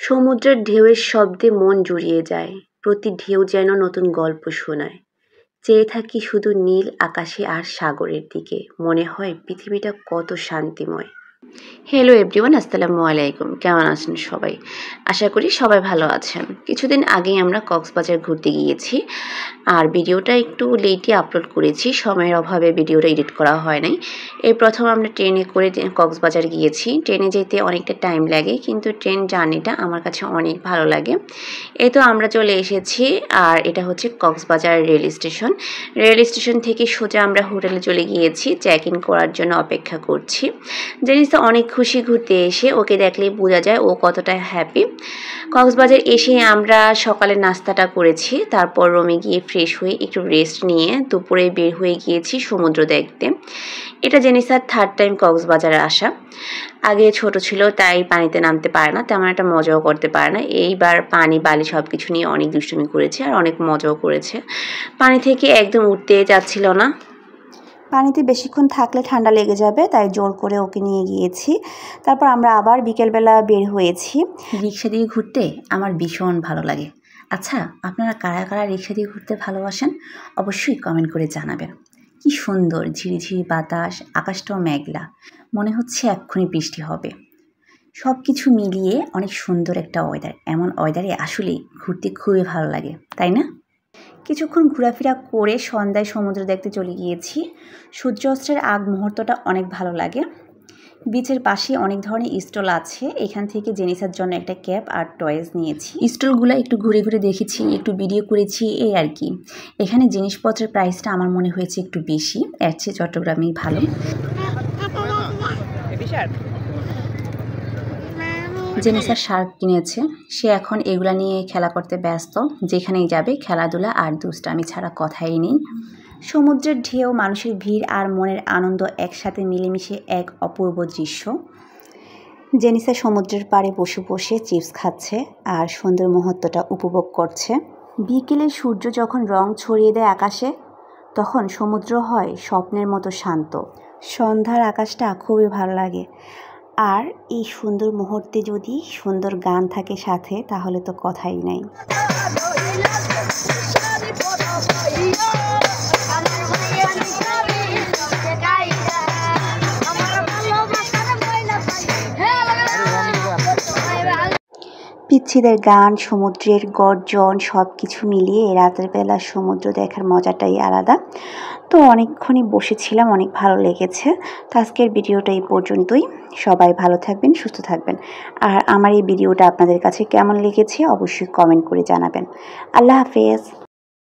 সমুদ্রের ঢেউয়ের শব্দে মন জুড়িয়ে যায়, প্রতি ঢেউ যেন নতুন গল্প শোনায়। চেয়ে থাকি শুধু নীল আকাশে আর সাগরের দিকে, মনে হয় পৃথিবীটা কত শান্তিময়। হ্যালো এভরিওয়ান, আসসালামু আলাইকুম। কেমন আছেন সবাই? আশা করি সবাই ভালো আছেন। কিছুদিন আগেই আমরা কক্সবাজার ঘুরতে গিয়েছি, আর ভিডিওটা একটু লেটই আপলোড করেছি, সময়ের অভাবে ভিডিওটা এডিট করা হয় নাই। এই প্রথম আমরা ট্রেনে করে কক্সবাজার গিয়েছি। ট্রেনে যেতে অনেকটা টাইম লাগে, কিন্তু ট্রেন জার্নিটা আমার কাছে অনেক ভালো লাগে। এই তো আমরা চলে এসেছি, আর এটা হচ্ছে Cox's Bazar rail station. Rail station থেকে সোজা আমরা হোটেলে চলে গিয়েছি, চেক ইন করার জন্য অপেক্ষা করছি। জেনিসা অনেক খুশি ঘুরতে এসে, ওকে দেখলেই বোঝা যায় ও কতটা হ্যাপি। কক্সবাজার এসে আমরা সকালে নাস্তাটা করেছি, তারপর রুমে গিয়ে ফ্রেশ হয়ে একটু রেস্ট নিয়ে দুপুরে বের হয়ে গিয়েছি সমুদ্র দেখতে। এটা জেনিসার থার্ড টাইম কক্সবাজারে আসা। আগে ছোট ছিল তাই পানিতে নামতে পারে না, তেমন একটা মজাও করতে পারে না। এইবার পানি বালি সব কিছু নিয়ে অনেক দুষ্টুমি করেছে আর অনেক মজাও করেছে। পানি থেকে একদম উঠতে যাচ্ছিল না। পানিতে বেশিক্ষণ থাকলে ঠান্ডা লেগে যাবে, তাই জোর করে ওকে নিয়ে গিয়েছি। তারপর আমরা আবার বিকেলবেলা বের হয়েছি। রিক্সা দিয়ে ঘুরতে আমার ভীষণ ভালো লাগে। আচ্ছা, আপনারা কারা কারা রিক্সা দিয়ে ঘুরতে ভালোবাসেন অবশ্যই কমেন্ট করে জানাবেন। কি সুন্দর ঝিরিঝিরি বাতাস, আকাশটাও মেঘলা, মনে হচ্ছে এক্ষুনি বৃষ্টি হবে। সব কিছু মিলিয়ে অনেক সুন্দর একটা ওয়েদার। এমন ওয়েদারে আসলেই ঘুরতে খুবই ভালো লাগে, তাই না? কিছুক্ষণ ঘোরাফেরা করে সন্ধ্যায় সমুদ্র দেখতে চলে গিয়েছি। সূর্যাস্তের আগ মুহূর্তটা অনেক ভালো লাগে। বিচের পাশে অনেক ধরনের স্টল আছে, এখান থেকে জেনিসার জন্য একটা ক্যাপ আর টয়েস নিয়েছি। স্টলগুলো একটু ঘুরে ঘুরে দেখেছি, একটু ভিডিও করেছি, এই আর কি। এখানে জিনিসপত্রের প্রাইসটা আমার মনে হয়েছে একটু বেশি, এর চেয়ে চট্টগ্রামেই ভালো। জেনিসা শার্ক কিনেছে, সে এখন এগুলা নিয়ে খেলা করতে ব্যস্ত। যেখানেই যাবে খেলাধুলা আর দুষ্টামি ছাড়া কথাই নেই। সমুদ্রের ঢেউ, মানুষের ভিড় আর মনের আনন্দ একসাথে মিলেমিশে এক অপূর্ব দৃশ্য। জেনিসা সমুদ্রের পাড়ে বসে বসে চিপস খাচ্ছে আর সুন্দর মুহূর্তটা উপভোগ করছে। বিকেলে সূর্য যখন রং ছড়িয়ে দেয় আকাশে, তখন সমুদ্র হয় স্বপ্নের মতো শান্ত। সন্ধ্যার আকাশটা খুবই ভালো লাগে, আর এই সুন্দর মুহূর্তে যদি সুন্দর গান থাকে সাথে, তাহলে তো কথাই নাই। পিচ্ছিদের গান, সমুদ্রের গর্জন সব কিছু মিলিয়ে রাতের বেলা সমুদ্র দেখার মজাটাই আলাদা। তো অনেকক্ষণই বসেছিলাম, অনেক ভালো লেগেছে। তো আজকের ভিডিওটা এই পর্যন্তই। সবাই ভালো থাকবেন, সুস্থ থাকবেন। আর আমার এই ভিডিওটা আপনাদের কাছে কেমন লেগেছে অবশ্যই কমেন্ট করে জানাবেন। আল্লাহ হাফেজ।